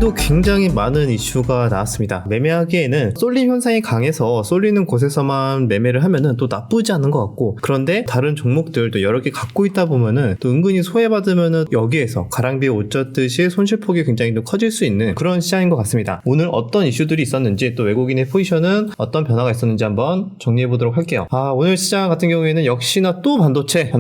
오늘도 굉장히 많은 이슈가 나왔습니다. 매매하기에는 쏠림 현상이 강해서 쏠리는 곳에서만 매매를 하면은 또 나쁘지 않은 것 같고, 그런데 다른 종목들도 여러 개 갖고 있다 보면은 또 은근히 소외받으면은 여기에서 가랑비에 옷 젖듯이 손실폭이 굉장히 또 커질 수 있는 그런 시장인 것 같습니다. 오늘 어떤 이슈들이 있었는지, 또 외국인의 포지션은 어떤 변화가 있었는지 한번 정리해 보도록 할게요. 오늘 시장 같은 경우에는 역시나 또 반도체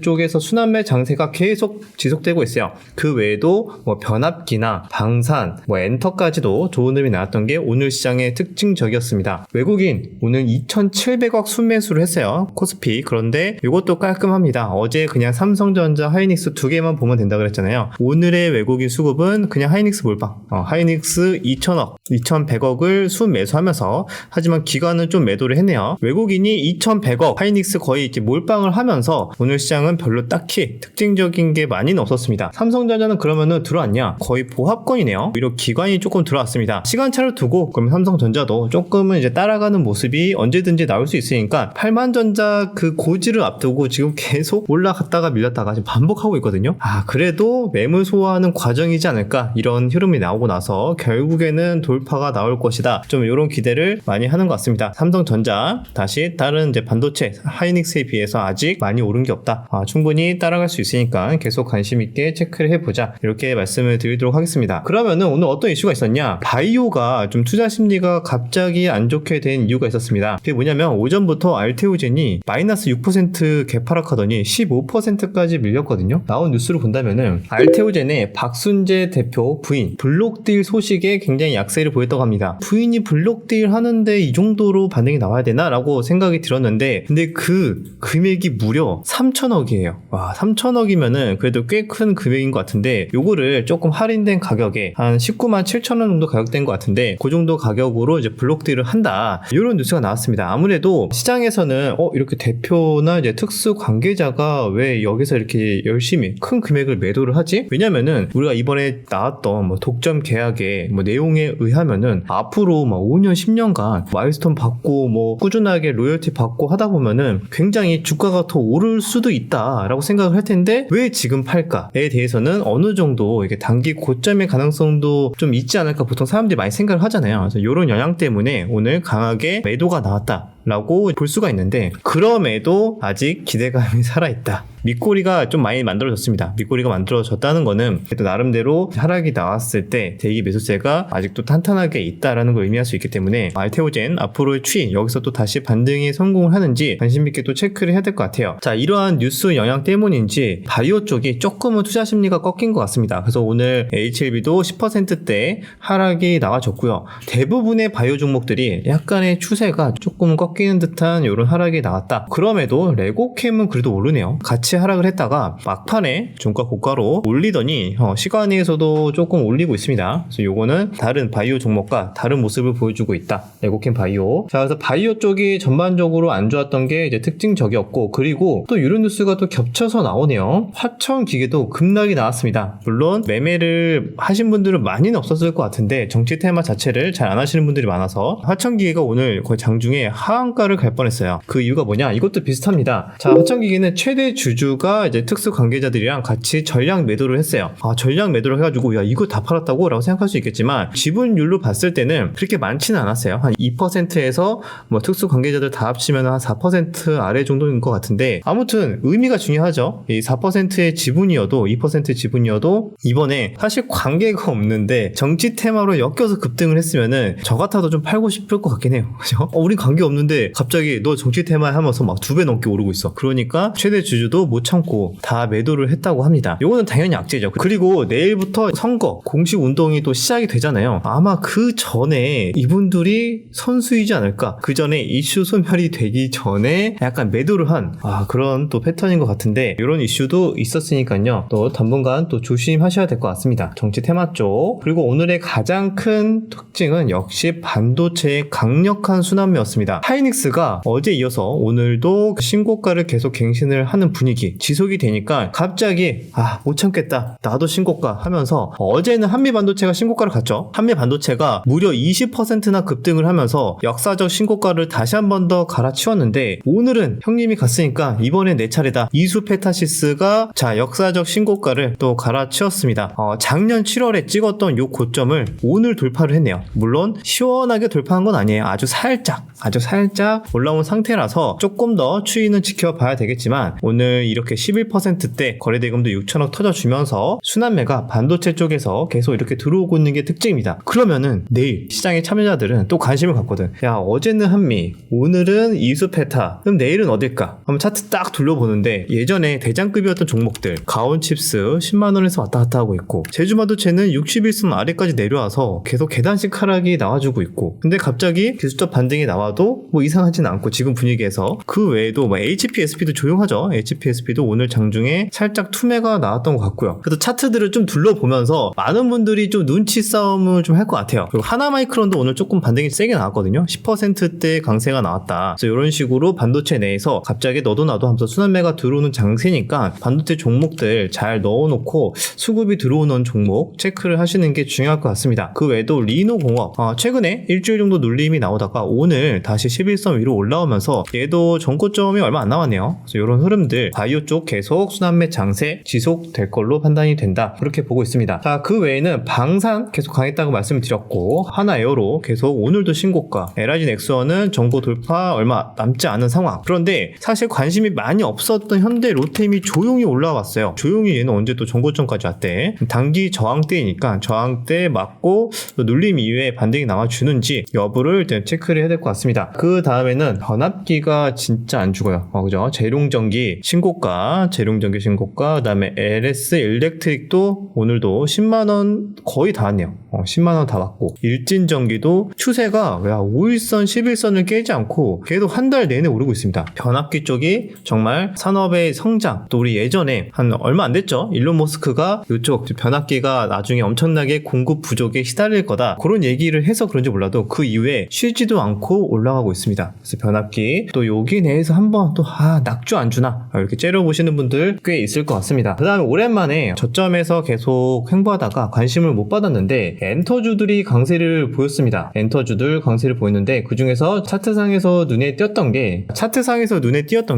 쪽에서 순환매 장세가 계속 지속되고 있어요. 그 외에도 뭐 변압기나 방산, 엔터까지도 좋은 흐름이 나왔던 게 오늘 시장의 특징적이었습니다. 외국인 오늘 2,700억 순매수를 했어요. 코스피. 그런데 이것도 깔끔합니다. 어제 그냥 삼성전자, 하이닉스 두 개만 보면 된다 그랬잖아요. 오늘의 외국인 수급은 그냥 하이닉스 몰빵. 하이닉스 2,000억, 2,100억을 순매수하면서, 하지만 기관은 좀 매도를 했네요. 외국인이 2,100억, 하이닉스 거의 이렇게 몰빵을 하면서 오늘 시장은 별로 딱히 특징적인 게 많이는 없었습니다. 삼성전자는 그러면은 들어왔냐? 거의 보합권이네요. 오히려 기관이 조금 들어왔습니다. 시간차를 두고 그럼 삼성전자도 조금은 이제 따라가는 모습이 언제든지 나올 수 있으니까, 팔만전자 그 고지를 앞두고 지금 계속 올라갔다가 밀렸다가 지금 반복하고 있거든요. 그래도 매물 소화하는 과정이지 않을까, 이런 흐름이 나오고 나서 결국에는 돌파가 나올 것이다, 좀 이런 기대를 많이 하는 것 같습니다. 삼성전자 다시 다른 이제 반도체 하이닉스에 비해서 아직 많이 오른 게 없다. 충분히 따라갈 수 있으니까 계속 관심 있게 체크를 해보자, 이렇게 말씀을 드리도록 하겠습니다. 그러면은 오늘 어떤 이슈가 있었냐? 바이오가 좀 투자 심리가 갑자기 안 좋게 된 이유가 있었습니다. 그게 뭐냐면, 오전부터 알테오젠이 마이너스 6% 개파락하더니 15%까지 밀렸거든요. 나온 뉴스를 본다면은 알테오젠의 박순재 대표 부인 블록딜 소식에 굉장히 약세를 보였다고 합니다. 부인이 블록딜 하는데 이 정도로 반응이 나와야 되나? 라고 생각이 들었는데, 근데 그 금액이 무려 3천억이에요. 3천억이면은 그래도 꽤 큰 금액인 것 같은데, 요거를 조금 할인된 가격에 한 19만 7천 원 정도 가격된 것 같은데, 그 정도 가격으로 이제 블록딜을 한다, 이런 뉴스가 나왔습니다. 아무래도 시장에서는 이렇게 대표나 이제 특수 관계자가 왜 여기서 이렇게 열심히 큰 금액을 매도를 하지? 왜냐면은 우리가 이번에 나왔던 독점 계약의 내용에 의하면은 앞으로 5년 10년간 마일스톤 받고 꾸준하게 로열티 받고 하다 보면은 굉장히 주가가 더 오를 수도 있다라고 생각을 할 텐데, 왜 지금 팔까에 대해서는 어느 정도 이게 단기 고점의 가능성도 좀 있지 않을까 보통 사람들이 많이 생각을 하잖아요. 그래서 이런 영향 때문에 오늘 강하게 매도가 나왔다 라고 볼 수가 있는데, 그럼에도 아직 기대감이 살아있다. 밑꼬리가 좀 많이 만들어졌습니다. 밑꼬리가 만들어졌다는 거는 또 나름대로 하락이 나왔을 때 대기 매수세가 아직도 탄탄하게 있다라는 걸 의미할 수 있기 때문에, 알테오젠 앞으로의 추이, 여기서 또 다시 반등이 성공을 하는지 관심 있게 또 체크를 해야 될 것 같아요. 자, 이러한 뉴스 영향 때문인지 바이오 쪽이 조금은 투자 심리가 꺾인 것 같습니다. 그래서 오늘 HLB도 10%대 하락이 나와줬고요. 대부분의 바이오 종목들이 약간의 추세가 조금 꺾이는 듯한 이런 하락이 나왔다. 그럼에도 레고캠은 그래도 오르네요. 같이 하락을 했다가 막판에 종가 고가로 올리더니 시간에서도 조금 올리고 있습니다. 그래서 요거는 다른 바이오 종목과 다른 모습을 보여주고 있다, 레고캠 바이오. 자, 그래서 바이오 쪽이 전반적으로 안 좋았던 게 이제 특징적이었고, 그리고 또 이런 뉴스가 또 겹쳐서 나오네요. 화천기계도 급락이 나왔습니다. 물론 매매를 하신 분들은 많이는 없었을 것 같은데, 정치 테마 자체를 잘 안 하시는 분들이 많아서 화천기계가 오늘 거의 장중에 하한가를 갈 뻔했어요. 그 이유가 뭐냐? 이것도 비슷합니다. 자, 화천기계는 최대 주주가 이제 특수 관계자들이랑 같이 전량 매도를 했어요. 전량 매도를 해가지고 야, 이거 다 팔았다고? 라고 생각할 수 있겠지만, 지분율로 봤을 때는 그렇게 많지는 않았어요. 한 2%에서 특수 관계자들 다 합치면 한 4% 아래 정도인 것 같은데, 아무튼 의미가 중요하죠. 이 4%의 지분이어도, 2%의 지분이어도 이번에 사실 관계가 없는데 정치 테마로 엮여서 급등을 했으면은 저 같아도 좀 팔고 싶을 것 같긴 해요. 그죠? 우린 관계 없는데 갑자기 너 정치 테마 하면서 막 2배 넘게 오르고 있어. 그러니까 최대 주주도 못 참고 다 매도를 했다고 합니다. 요거는 당연히 악재죠. 그리고 내일부터 선거 공식 운동이 또 시작이 되잖아요. 아마 그 전에 이분들이 선수이지 않을까, 그 전에 이슈 소멸이 되기 전에 약간 매도를 한 그런 또 패턴인 것 같은데, 이런 이슈도 있었으니까요, 또 당분간 또 조심하셔야 될 것 같습니다. 정치 테마 쪽. 그리고 오늘의 가장 큰 특징은 역시 반도체의 강력한 순환매였습니다. 하이닉스가 어제 이어서 오늘도 신고가를 계속 갱신을 하는 분위기 지속이 되니까 갑자기 못 참겠다 나도 신고가 하면서 어제는 한미반도체가 신고가를 갔죠. 한미반도체가 무려 20%나 급등을 하면서 역사적 신고가를 다시 한 번 더 갈아치웠는데 오늘은 형님이 갔으니까 이번엔 내 차례다. 이수페타시스가 역사적 신고가를 또 갈아치웠습니다. 작년 7월에 찍었던 요 고점을 오늘 돌파를 했네요. 물론 시원하게 돌파한 건 아니에요. 아주 살짝 올라온 상태라서 조금 더 추이는 지켜봐야 되겠지만 오늘 이렇게 11%대 거래대금도 6천억 터져주면서 순환매가 반도체 쪽에서 계속 이렇게 들어오고 있는 게 특징입니다. 그러면은 내일 시장의 참여자들은 또 관심을 갖거든. 야, 어제는 한미, 오늘은 이수페타, 그럼 내일은 어딜까? 한번 차트 딱 둘러보는데 예전에 대장급이었던 종목들 가온칩스 10만원에서 왔다 갔다 하고 있고 제주반도체는 61선 아래까지 내려와서 계속 계단식 하락이 나와주고 있고 근데 갑자기 기술적 반등이 나와도 뭐 이상하진 않고 지금 분위기에서 그 외에도 뭐 HPSP도 조용하죠. HPSP도 오늘 장중에 살짝 투매가 나왔던 것 같고요. 그래서 차트들을 좀 둘러보면서 많은 분들이 좀 눈치 싸움을 좀 할 것 같아요. 그리고 하나마이크론도 오늘 조금 반등이 세게 나왔거든요. 10%대 강세가 나왔다. 그래서 이런 식으로 반도체 내에서 갑자기 너도 나도 하면서 순환매가 들어오는 장세니까 반도체 종목들 잘 넣어놓고 수급이 들어오는 종목 체크를 하시는 게 중요할 것 같습니다. 그 외에도 리노공업 최근에 일주일 정도 눌림이 나오다가 오늘 다시 11선 위로 올라오면서 얘도 전고점이 얼마 안 남았네요. 그래서 이런 흐름들 바이오 쪽 계속 순환매 장세 지속될 걸로 판단이 된다. 그렇게 보고 있습니다. 자, 그 외에는 방산 계속 강했다고 말씀을 드렸고 하나에어로 계속 오늘도 신고가 LIG 넥스원은 전고 돌파 얼마 남지 않은 상황. 그런데 사실 관심이 많이 없었던 현대 로템이 조용히 올라왔어요. 조용히 얘는 언제 또 전고점까지 왔대. 단기 저항대니까 저항대 맞고 눌림 이후에 반등이 나와주는지 여부를 일단 체크를 해야 될 것 같습니다. 그 다음에는 변압기가 진짜 안 죽어요. 그죠? 재룡전기 신고가, 그 다음에 LS 일렉트릭도 오늘도 10만원 거의 다 왔네요. 10만원 다 왔고 일진전기도 추세가 5일선 11선을 깨지 않고 계속 한 달 내내 오르고 있습니다. 변압기 쪽이 정말 산업의 성장, 또 우리 예전에 한 얼마 안 됐죠? 일론 머스크가 이쪽 변압기가 나중에 엄청나게 공급 부족에 시달릴 거다 그런 얘기를 해서 그런지 몰라도 그 이후에 쉬지도 않고 올라가고 있습니다. 그래서 변압기 또 여기 내에서 한번 또 낙주 안 주나 이렇게 째려보시는 분들 꽤 있을 것 같습니다. 그 다음에 오랜만에 저점에서 계속 횡보하다가 관심을 못 받았는데 엔터주들이 강세를 보였습니다. 엔터주들 강세를 보였는데 그 중에서 차트상에서 눈에 띄었던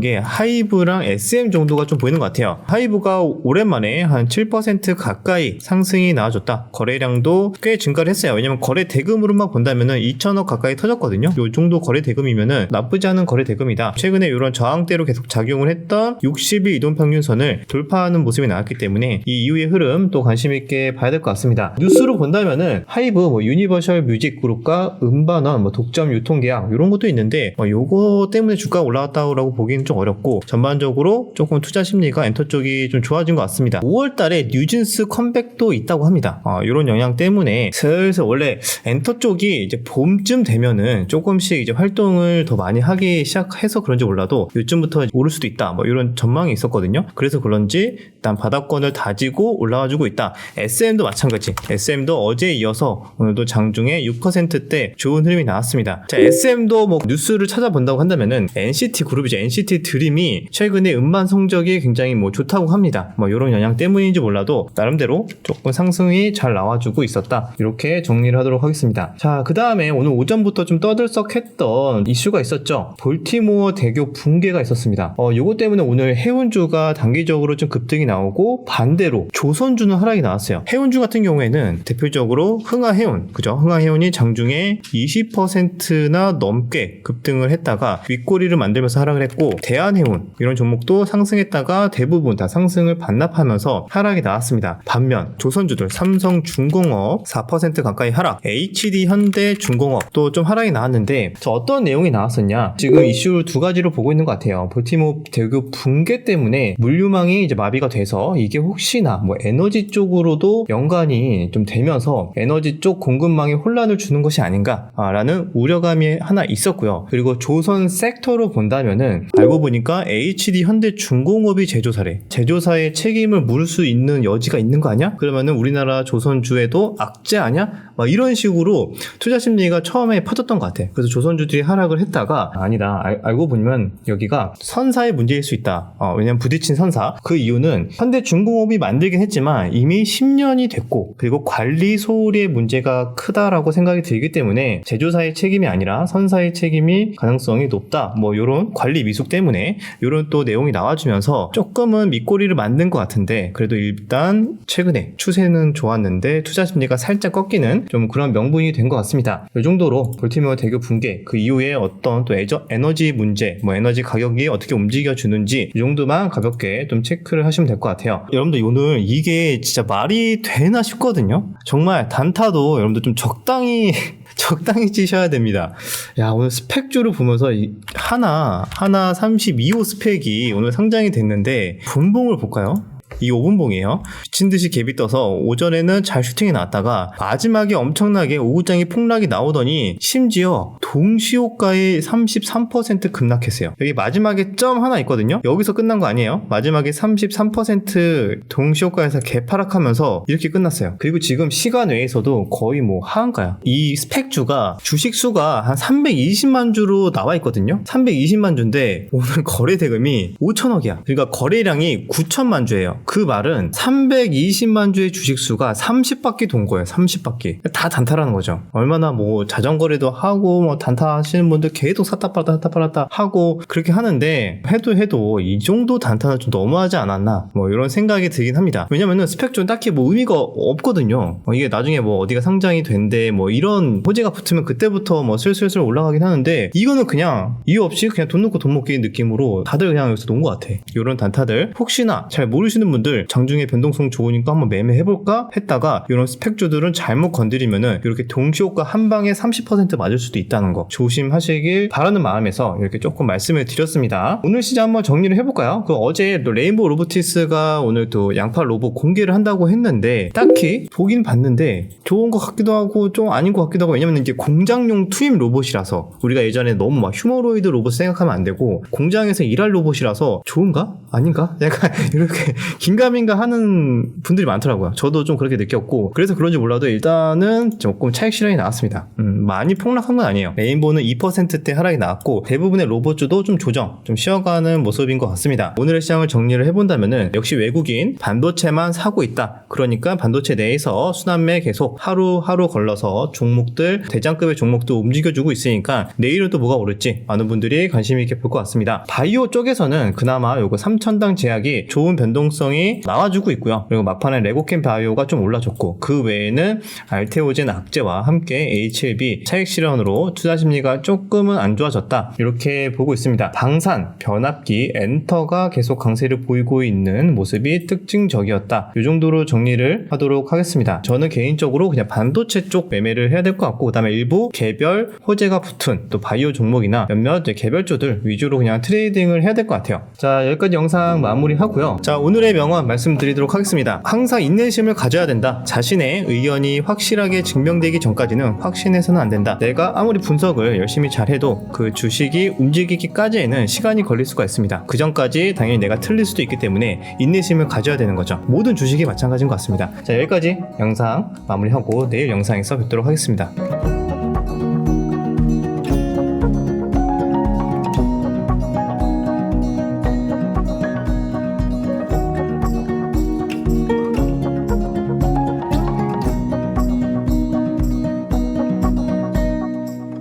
게 하이브랑 SM 정도가 좀 보이는 것 같아요. 하이브가 오랜만에 한 7% 가까이 상승이 나와줬다. 거래량도 꽤 증가를 했어요. 왜냐면 거래 대금으로만 본다면은 2천억 가까이 터졌거든요. 요 정도 거래 대금이면은 나쁘지 않은 거래 대금이다. 최근에 이런 저항대로 계속 작용을 했던 60일 이동평균선을 돌파하는 모습이 나왔기 때문에 이 이후의 흐름 또 관심 있게 봐야 될 것 같습니다. 뉴스로 본다면은 하이브, 유니버셜 뮤직 그룹과 음반원, 독점 유통계약 이런 것도 있는데 요거 때문에 주가가 올라왔다고 보기는 좀 어렵고 전반적으로 조금 투자 심리가 엔터 쪽이 좀 좋아진 것 같습니다. 5월달에 뉴진스 컴백도 있다고 합니다. 이런 영향 때문에 슬슬 원래 엔터 쪽이 이제 봄쯤 되면은 조금씩 이제 활동을 더 많이 하기 시작해서 그런지 몰라도 요즘부터 오를 수도 있다. 이런 전망이 있었거든요. 그래서 그런지 일단 바닥권을 다지고 올라와주고 있다. SM도 마찬가지. SM도 어제에 이어서 오늘도 장중에 6%대 좋은 흐름이 나왔습니다. 자, SM도 뉴스를 찾아본다고 한다면은 NCT 그룹이죠. NCT 드림이 최근에 음반 성적이 굉장히 좋다고 합니다. 이런 영향 때문인지 몰라도 나름대로 조금 상승이 잘 나와주고 있었다. 이렇게 정리를 하도록 하겠습니다. 자, 그 다음에 오늘 오전부터 좀 떠들썩했던 이슈가 있었죠. 볼티모어 대교 붕괴가 있었습니다. 요거 때문에 오늘 해운주가 단기적으로 좀 급등이 나오고 반대로 조선주는 하락이 나왔어요. 해운주 같은 경우에는 대표적으로 흥하해운, 그죠? 흥하해운이 장중에 20%나 넘게 급등을 했다가 윗꼬리를 만들면서 하락을 했고 대한해운 이런 종목도 상승했다가 대부분 다 상승을 반납하면서 하락이 나왔습니다. 반면 조선주들 삼성중공업 4% 가까이 하락, HD현대중공업도 좀 하락이 나왔는데 어떤 내용이 나왔었냐? 지금 이슈 두 가지로 보고 있는 것 같아요. 볼티모어 대교 붕괴 때문에 물류망이 이제 마비가 돼서 이게 혹시나 에너지 쪽으로도 연관이 좀 되면서 에너지 쪽 공급망에 혼란을 주는 것이 아닌가라는 우려감이 하나 있었고요. 그리고 조선 섹터로 본다면은 알고 보니까 HD현대중공업이 제조사래. 제조사의 책임을 물을 수 있는 여지가 있는 거 아니야? 그러면은 우리나라 조선주에도 악재 아니야? 이런 식으로 투자 심리가 처음에 퍼졌던 것 같아. 그래서 조선주들이 하락을 했다가 아니다. 알고 보면 여기가 선사의 문제일 수 있다. 왜냐면 부딪힌 선사. 그 이유는 현대중공업이 만들긴 했지만 이미 10년이 됐고 그리고 관리 소홀의 문제가 크다라고 생각이 들기 때문에 제조사의 책임이 아니라 선사의 책임이 가능성이 높다. 뭐 이런 관리 미숙 때문에 이런 또 내용이 나와주면서 조금은 밑꼬리를 만든 것 같은데 그래도 일단 최근에 추세는 좋았는데 투자 심리가 살짝 꺾이는 좀 그런 명분이 된 것 같습니다. 이 정도로 볼티모어 대교 붕괴 그 이후에 어떤 또 에너지 문제 뭐 에너지 가격이 어떻게 움직여주는지 이 정도만 가볍게 좀 체크를 하시면 될 것 같아요. 여러분들 오늘 이게 진짜 말이 되나 싶거든요. 정말 단타도 여러분들 좀 적당히 찌셔야 됩니다. 야, 오늘 스펙주를 보면서 하나 32호 스펙이 오늘 상장이 됐는데 분봉을 볼까요? 이 5분봉이에요. 미친듯이 갭이 떠서 오전에는 잘 슈팅이 나왔다가 마지막에 엄청나게 오후장이 폭락이 나오더니 심지어 동시호가의 33% 급락했어요. 여기 마지막에 점 하나 있거든요. 여기서 끝난 거 아니에요. 마지막에 33% 동시호가에서 개파락하면서 이렇게 끝났어요. 그리고 지금 시간 외에서도 거의 뭐 하한가야. 이 스펙주가 주식수가 한 320만 주로 나와 있거든요. 320만 주인데 오늘 거래 대금이 5천억이야. 그러니까 거래량이 9천만 주예요. 그 말은 320만 주의 주식수가 30바퀴 돈 거예요. 30바퀴. 다 단타라는 거죠. 얼마나 뭐 자전거래도 하고 뭐 단타 하시는 분들 계속 샀다 팔았다 하고 그렇게 하는데 해도 이 정도 단타는 좀 너무하지 않았나 뭐 이런 생각이 들긴 합니다. 왜냐면은 스펙존 딱히 뭐 의미가 없거든요. 이게 나중에 뭐 어디가 상장이 된대 뭐 이런 호재가 붙으면 그때부터 뭐 슬슬 올라가긴 하는데 이거는 그냥 이유 없이 그냥 돈 넣고 돈 먹기 느낌으로 다들 그냥 여기서 논 것 같아. 이런 단타들 혹시나 잘 모르시는 분들 장중에 변동성 좋으니까 한번 매매해볼까 했다가 이런 스펙주들은 잘못 건드리면은 이렇게 동시호가 한 방에 30% 맞을 수도 있다는 거 조심하시길 바라는 마음에서 이렇게 조금 말씀을 드렸습니다. 오늘 시장 한번 정리를 해볼까요? 어제 또 레인보우 로보티스가 오늘 또 양파 로봇 공개를 한다고 했는데 딱히 보긴 봤는데 좋은 것 같기도 하고 좀 아닌 것 같기도 하고 왜냐면 이게 공장용 투입 로봇이라서 우리가 예전에 너무 막 휴머로이드 로봇 생각하면 안 되고 공장에서 일할 로봇이라서 좋은가? 아닌가? 약간 이렇게 긴가민가 하는 분들이 많더라고요. 저도 좀 그렇게 느꼈고 그래서 그런지 몰라도 일단은 조금 차익 실현이 나왔습니다. 많이 폭락한 건 아니에요. 레인보우는 2%대 하락이 나왔고 대부분의 로봇주도 좀 조정, 좀 쉬어가는 모습인 것 같습니다. 오늘의 시장을 정리를 해본다면은 역시 외국인 반도체만 사고 있다. 그러니까 반도체 내에서 순환매 계속 하루하루 걸러서 종목들 대장급의 종목도 움직여주고 있으니까 내일은 또 뭐가 오를지 많은 분들이 관심 있게 볼 것 같습니다. 바이오 쪽에서는 그나마 요거 3천당 제약이 좋은 변동성이 나와주고 있고요. 그리고 막판에 레고캠 바이오가 좀 올라줬고 그 외에는 알테오젠 악재와 함께 HLB 차익 실현으로 투자 심리가 조금은 안 좋아졌다. 이렇게 보고 있습니다. 방산, 변압기, 엔터가 계속 강세를 보이고 있는 모습이 특징적이었다. 이 정도로 정리를 하도록 하겠습니다. 저는 개인적으로 그냥 반도체 쪽 매매를 해야 될 것 같고 그 다음에 일부 개별 호재가 붙은 또 바이오 종목이나 몇몇 개별주들 위주로 그냥 트레이딩을 해야 될 것 같아요. 자, 여기까지 영상 마무리하고요. 자, 오늘의 명언 말씀드리도록 하겠습니다. 항상 인내심을 가져야 된다. 자신의 의견이 확실하게 증명되기 전까지는 확신해서는 안 된다. 내가 아무리 분석을 열심히 잘해도 그 주식이 움직이기까지에는 시간이 걸릴 수가 있습니다. 그 전까지 당연히 내가 틀릴 수도 있기 때문에 인내심을 가져야 되는 거죠. 모든 주식이 마찬가지인 것 같습니다. 자, 여기까지 영상 마무리하고 내일 영상에서 뵙도록 하겠습니다.